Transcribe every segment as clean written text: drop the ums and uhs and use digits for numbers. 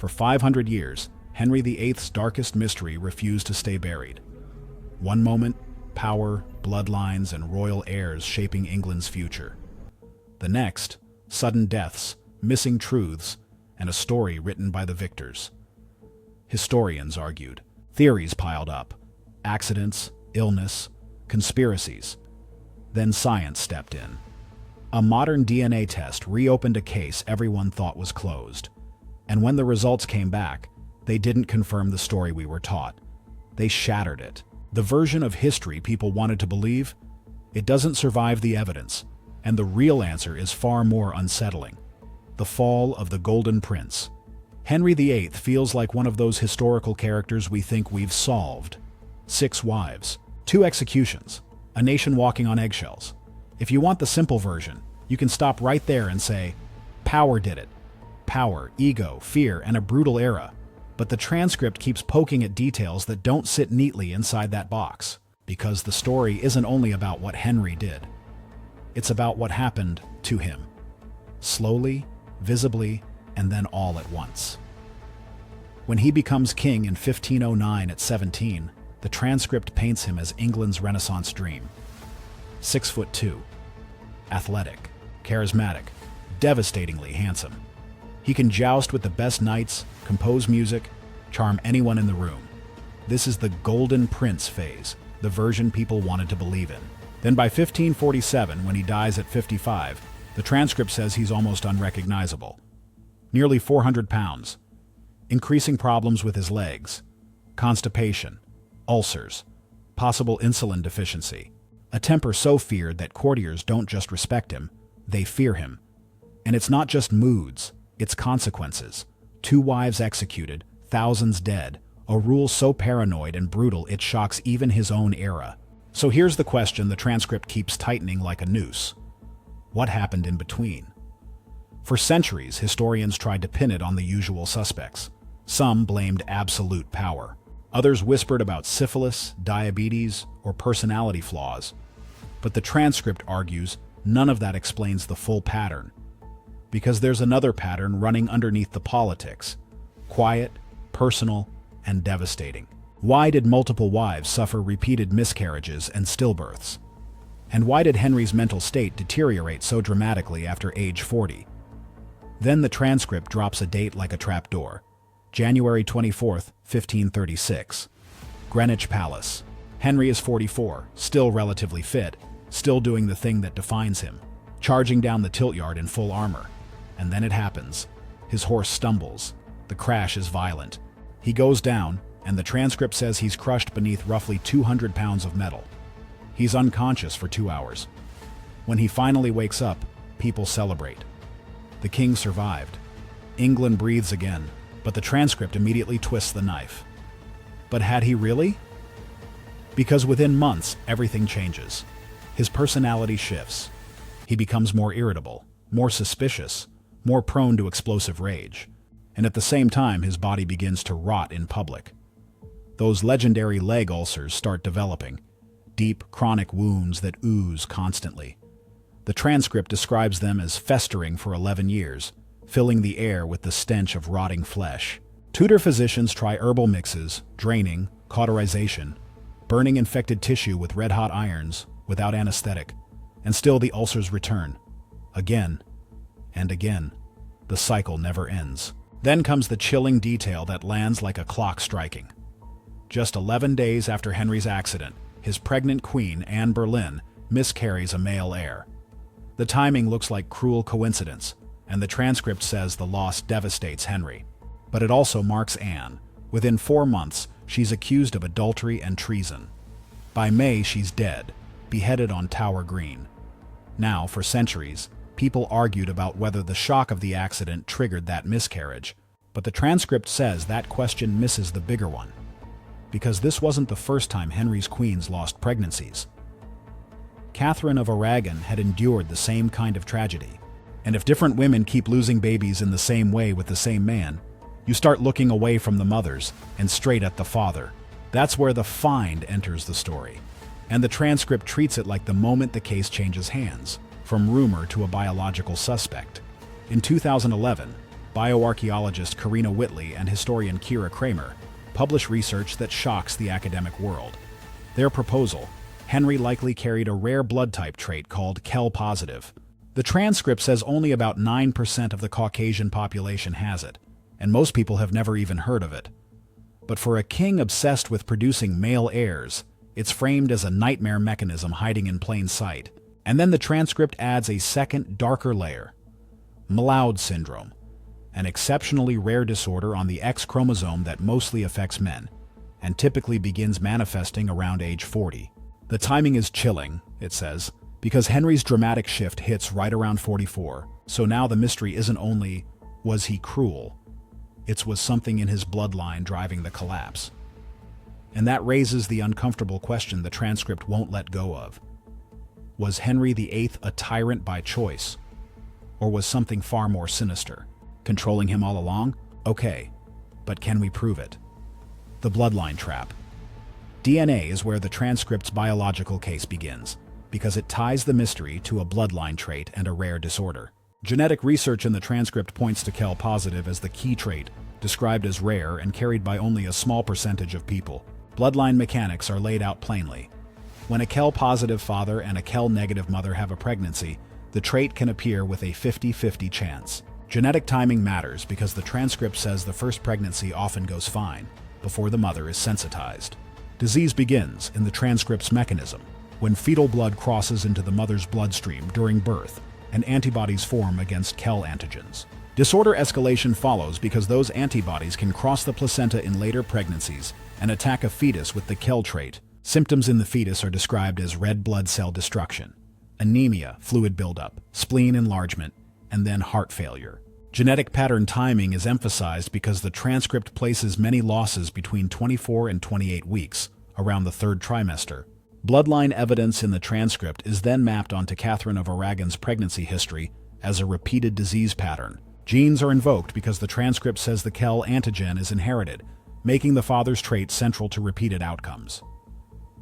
For 500 years, Henry VIII's darkest mystery refused to stay buried. One moment, power, bloodlines, and royal heirs shaping England's future. The next, sudden deaths, missing truths, and a story written by the victors. Historians argued. Theories piled up. Accidents, illness, conspiracies. Then science stepped in. A modern DNA test reopened a case everyone thought was closed. And when the results came back, they didn't confirm the story we were taught. They shattered it. The version of history people wanted to believe, it doesn't survive the evidence, and the real answer is far more unsettling. The fall of the Golden Prince. Henry VIII feels like one of those historical characters we think we've solved. 6 wives, 2 executions, a nation walking on eggshells. If you want the simple version, you can stop right there and say, power did it. Power, ego, fear, and a brutal era. But the transcript keeps poking at details that don't sit neatly inside that box, because the story isn't only about what Henry did. It's about what happened to him. Slowly, visibly, and then all at once. When he becomes king in 1509 at 17, the transcript paints him as England's Renaissance dream. 6'2", athletic, charismatic, devastatingly handsome. He can joust with the best knights, compose music, charm anyone in the room. This is the Golden Prince phase, the version people wanted to believe in. Then by 1547, when he dies at 55, the transcript says he's almost unrecognizable. Nearly 400 pounds. Increasing problems with his legs. Constipation. Ulcers. Possible insulin deficiency. A temper so feared that courtiers don't just respect him, they fear him. And it's not just moods, it's consequences. 2 wives executed, thousands dead, a rule so paranoid and brutal it shocks even his own era. So here's the question the transcript keeps tightening like a noose. What happened in between? For centuries, historians tried to pin it on the usual suspects. Some blamed absolute power. Others whispered about syphilis, diabetes, or personality flaws. But the transcript argues none of that explains the full pattern. Because there's another pattern running underneath the politics. Quiet, personal, and devastating. Why did multiple wives suffer repeated miscarriages and stillbirths? And why did Henry's mental state deteriorate so dramatically after age 40? Then the transcript drops a date like a trapdoor. January 24th, 1536. Greenwich Palace. Henry is 44, still relatively fit, still doing the thing that defines him, charging down the tilt yard in full armor. And then it happens. His horse stumbles. The crash is violent. He goes down, and the transcript says he's crushed beneath roughly 200 pounds of metal. He's unconscious for 2 hours. When he finally wakes up, people celebrate. The king survived. England breathes again, but the transcript immediately twists the knife. But had he really? Because within months, everything changes. His personality shifts. He becomes more irritable, more suspicious, more prone to explosive rage. And at the same time, his body begins to rot in public. Those legendary leg ulcers start developing, deep, chronic wounds that ooze constantly. The transcript describes them as festering for 11 years, filling the air with the stench of rotting flesh. Tudor physicians try herbal mixes, draining, cauterization, burning infected tissue with red-hot irons, without anesthetic, and still the ulcers return. Again and again. The cycle never ends. Then comes the chilling detail that lands like a clock striking. Just 11 days after Henry's accident, his pregnant queen, Anne Boleyn, miscarries a male heir. The timing looks like cruel coincidence, and the transcript says the loss devastates Henry. But it also marks Anne. Within 4 months, she's accused of adultery and treason. By May, she's dead, beheaded on Tower Green. Now, for centuries, people argued about whether the shock of the accident triggered that miscarriage, but the transcript says that question misses the bigger one. Because this wasn't the first time Henry's queens lost pregnancies. Catherine of Aragon had endured the same kind of tragedy. And if different women keep losing babies in the same way with the same man, you start looking away from the mothers and straight at the father. That's where the find enters the story. And the transcript treats it like the moment the case changes hands, from rumor to a biological suspect. In 2011, bioarchaeologist Karina Whitley and historian Kira Kramer publish research that shocks the academic world. Their proposal: Henry likely carried a rare blood type trait called Kell positive. The transcript says only about 9% of the Caucasian population has it, and most people have never even heard of it. But for a king obsessed with producing male heirs, it's framed as a nightmare mechanism hiding in plain sight. And then the transcript adds a second, darker layer: Maloud syndrome, an exceptionally rare disorder on the X chromosome that mostly affects men, and typically begins manifesting around age 40. The timing is chilling, it says, because Henry's dramatic shift hits right around 44, so now the mystery isn't only, was he cruel? It's was something in his bloodline driving the collapse. And that raises the uncomfortable question the transcript won't let go of. Was Henry VIII a tyrant by choice? Or was something far more sinister controlling him all along? Okay, but can we prove it? The bloodline trap. DNA is where the transcript's biological case begins, because it ties the mystery to a bloodline trait and a rare disorder. Genetic research in the transcript points to Kell positive as the key trait, described as rare and carried by only a small percentage of people. Bloodline mechanics are laid out plainly. When a Kell positive father and a Kell negative mother have a pregnancy, the trait can appear with a 50-50 chance. Genetic timing matters because the transcript says the first pregnancy often goes fine, before the mother is sensitized. Disease begins in the transcript's mechanism, when fetal blood crosses into the mother's bloodstream during birth, and antibodies form against Kell antigens. Disorder escalation follows because those antibodies can cross the placenta in later pregnancies and attack a fetus with the Kell trait. Symptoms in the fetus are described as red blood cell destruction, anemia, fluid buildup, spleen enlargement, and then heart failure. Genetic pattern timing is emphasized because the transcript places many losses between 24 and 28 weeks, around the third trimester. Bloodline evidence in the transcript is then mapped onto Catherine of Aragon's pregnancy history as a repeated disease pattern. Genes are invoked because the transcript says the Kell antigen is inherited, making the father's trait central to repeated outcomes.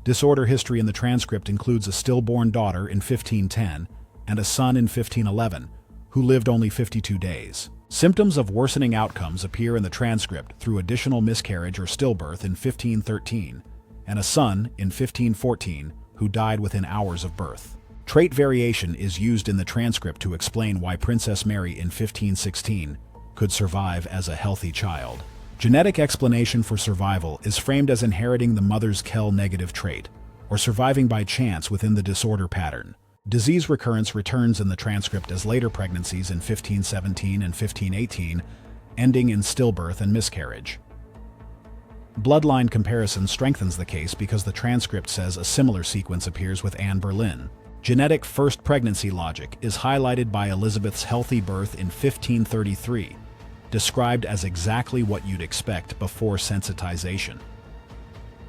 Disorder history in the transcript includes a stillborn daughter in 1510 and a son in 1511, who lived only 52 days. Symptoms of worsening outcomes appear in the transcript through additional miscarriage or stillbirth in 1513, and a son in 1514 who died within hours of birth. Trait variation is used in the transcript to explain why Princess Mary in 1516 could survive as a healthy child. Genetic explanation for survival is framed as inheriting the mother's Kell negative trait, or surviving by chance within the disorder pattern. Disease recurrence returns in the transcript as later pregnancies in 1517 and 1518, ending in stillbirth and miscarriage. Bloodline comparison strengthens the case because the transcript says a similar sequence appears with Anne Boleyn. Genetic first pregnancy logic is highlighted by Elizabeth's healthy birth in 1533, described as exactly what you'd expect before sensitization.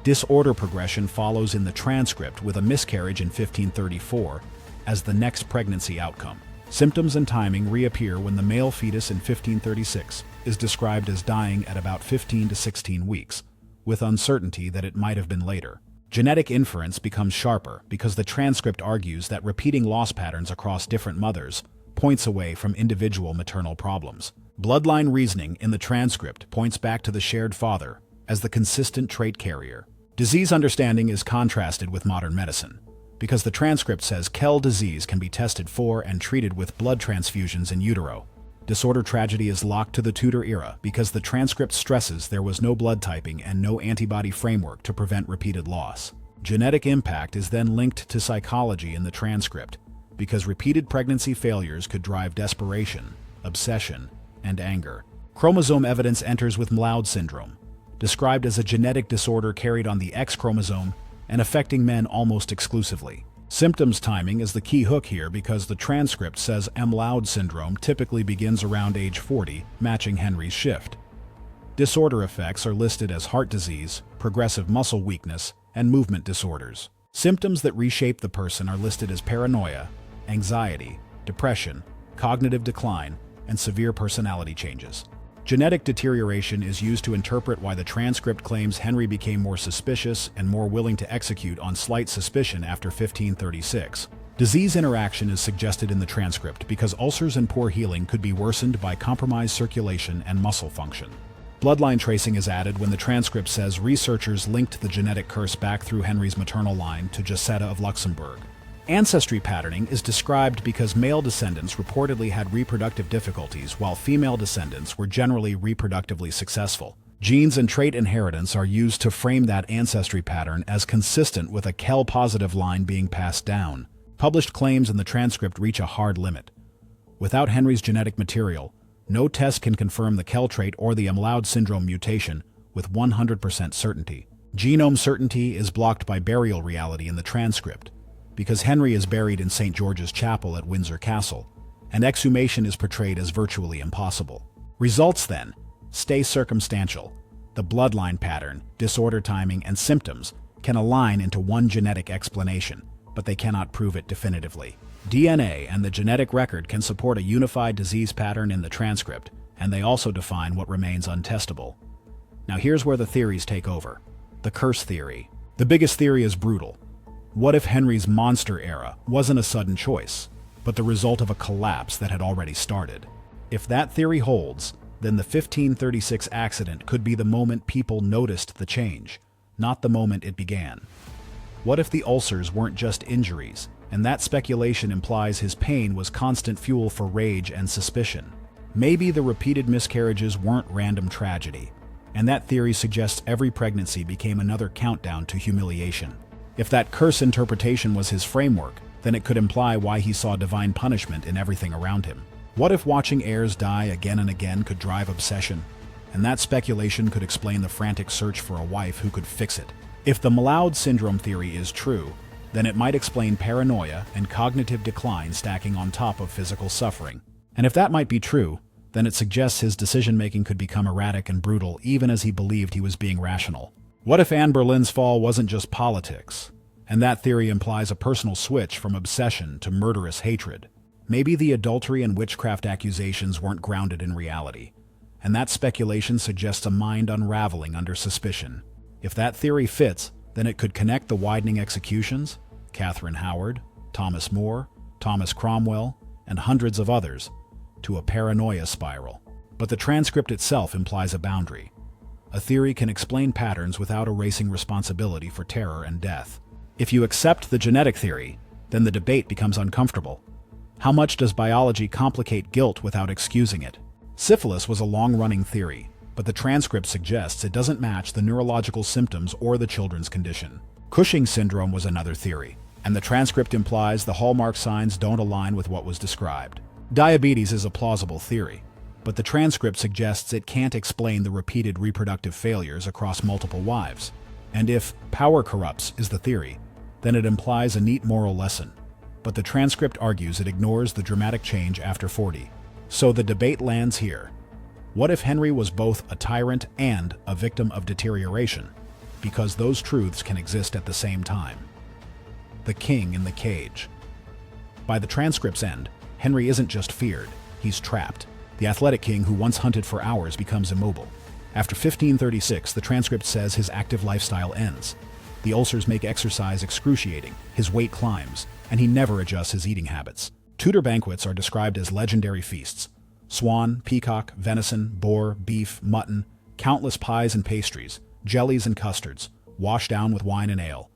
Disorder progression follows in the transcript with a miscarriage in 1534 as the next pregnancy outcome. Symptoms and timing reappear when the male fetus in 1536 is described as dying at about 15 to 16 weeks, with uncertainty that it might have been later. Genetic inference becomes sharper because the transcript argues that repeating loss patterns across different mothers points away from individual maternal problems. Bloodline reasoning in the transcript points back to the shared father as the consistent trait carrier. Disease understanding is contrasted with modern medicine, because the transcript says Kell disease can be tested for and treated with blood transfusions in utero. Disorder tragedy is locked to the Tudor era because the transcript stresses there was no blood typing and no antibody framework to prevent repeated loss. Genetic impact is then linked to psychology in the transcript because repeated pregnancy failures could drive desperation, obsession, and anger. Chromosome evidence enters with Maloud syndrome, described as a genetic disorder carried on the X chromosome and affecting men almost exclusively. Symptoms timing is the key hook here because the transcript says Maloud syndrome typically begins around age 40, matching Henry's shift. Disorder effects are listed as heart disease, progressive muscle weakness, and movement disorders. Symptoms that reshape the person are listed as paranoia, anxiety, depression, cognitive decline, and severe personality changes. Genetic deterioration is used to interpret why the transcript claims Henry became more suspicious and more willing to execute on slight suspicion after 1536. Disease interaction is suggested in the transcript because ulcers and poor healing could be worsened by compromised circulation and muscle function. Bloodline tracing is added when the transcript says researchers linked the genetic curse back through Henry's maternal line to Josetta of Luxembourg. Ancestry patterning is described because male descendants reportedly had reproductive difficulties while female descendants were generally reproductively successful. Genes and trait inheritance are used to frame that ancestry pattern as consistent with a KEL-positive line being passed down. Published claims in the transcript reach a hard limit. Without Henry's genetic material, no test can confirm the KEL trait or the MLOUD syndrome mutation with 100% certainty. Genome certainty is blocked by burial reality in the transcript, because Henry is buried in St. George's Chapel at Windsor Castle, and exhumation is portrayed as virtually impossible. Results, then, stay circumstantial. The bloodline pattern, disorder timing, and symptoms can align into one genetic explanation, but they cannot prove it definitively. DNA and the genetic record can support a unified disease pattern in the transcript, and they also define what remains untestable. Now here's where the theories take over. The curse theory. The biggest theory is brutal. What if Henry's monster era wasn't a sudden choice, but the result of a collapse that had already started? If that theory holds, then the 1536 accident could be the moment people noticed the change, not the moment it began. What if the ulcers weren't just injuries, and that speculation implies his pain was constant fuel for rage and suspicion? Maybe the repeated miscarriages weren't random tragedy, and that theory suggests every pregnancy became another countdown to humiliation. If that curse interpretation was his framework, then it could imply why he saw divine punishment in everything around him. What if watching heirs die again and again could drive obsession? And that speculation could explain the frantic search for a wife who could fix it. If the MLOUD syndrome theory is true, then it might explain paranoia and cognitive decline stacking on top of physical suffering. And if that might be true, then it suggests his decision-making could become erratic and brutal even as he believed he was being rational. What if Anne Boleyn's fall wasn't just politics? And that theory implies a personal switch from obsession to murderous hatred. Maybe the adultery and witchcraft accusations weren't grounded in reality, and that speculation suggests a mind unraveling under suspicion. If that theory fits, then it could connect the widening executions, Catherine Howard, Thomas More, Thomas Cromwell, and hundreds of others, to a paranoia spiral. But the transcript itself implies a boundary. A theory can explain patterns without erasing responsibility for terror and death. If you accept the genetic theory, then the debate becomes uncomfortable. How much does biology complicate guilt without excusing it? Syphilis was a long-running theory, but the transcript suggests it doesn't match the neurological symptoms or the children's condition. Cushing's syndrome was another theory, and the transcript implies the hallmark signs don't align with what was described. Diabetes is a plausible theory, but the transcript suggests it can't explain the repeated reproductive failures across multiple wives. And if power corrupts is the theory, then it implies a neat moral lesson. But the transcript argues it ignores the dramatic change after 40. So the debate lands here. What if Henry was both a tyrant and a victim of deterioration? Because those truths can exist at the same time. The king in the cage. By the transcript's end, Henry isn't just feared, he's trapped. The athletic king who once hunted for hours becomes immobile. After 1536, the transcript says his active lifestyle ends. The ulcers make exercise excruciating, his weight climbs, and he never adjusts his eating habits. Tudor banquets are described as legendary feasts. Swan, peacock, venison, boar, beef, mutton, countless pies and pastries, jellies and custards, washed down with wine and ale.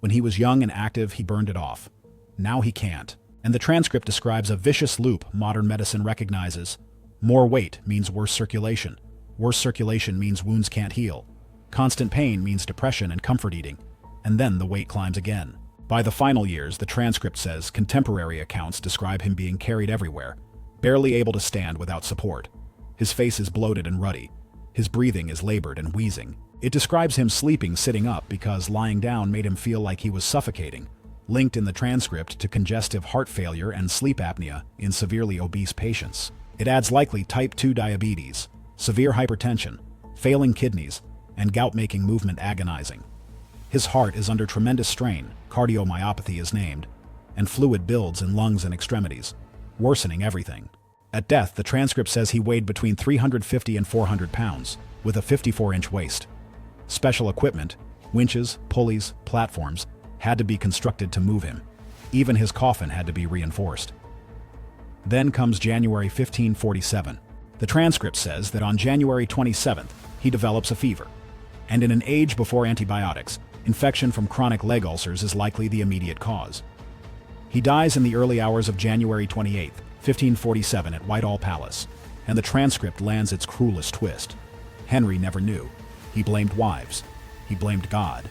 When he was young and active, he burned it off. Now he can't. And the transcript describes a vicious loop modern medicine recognizes. More weight means worse circulation. Worse circulation means wounds can't heal. Constant pain means depression and comfort eating. And then the weight climbs again. By the final years, the transcript says contemporary accounts describe him being carried everywhere, barely able to stand without support. His face is bloated and ruddy. His breathing is labored and wheezing. It describes him sleeping sitting up because lying down made him feel like he was suffocating, linked in the transcript to congestive heart failure and sleep apnea in severely obese patients. It adds likely type 2 diabetes, severe hypertension, failing kidneys, and gout making movement agonizing. His heart is under tremendous strain, cardiomyopathy is named, and fluid builds in lungs and extremities, worsening everything. At death, the transcript says he weighed between 350 and 400 pounds, with a 54-inch waist. Special equipment, winches, pulleys, platforms, had to be constructed to move him. Even his coffin had to be reinforced. Then comes January 1547. The transcript says that on January 27th, he develops a fever. And in an age before antibiotics, infection from chronic leg ulcers is likely the immediate cause. He dies in the early hours of January 28, 1547 at Whitehall Palace, and the transcript lands its cruelest twist. Henry never knew. He blamed wives. He blamed God.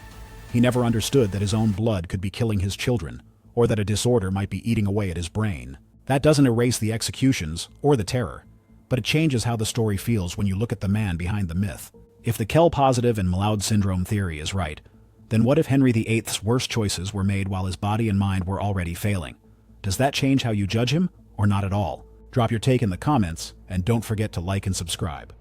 He never understood that his own blood could be killing his children, or that a disorder might be eating away at his brain. That doesn't erase the executions or the terror, but it changes how the story feels when you look at the man behind the myth. If the Kell-positive and Malaud syndrome theory is right, then what if Henry VIII's worst choices were made while his body and mind were already failing? Does that change how you judge him, or not at all? Drop your take in the comments, and don't forget to like and subscribe.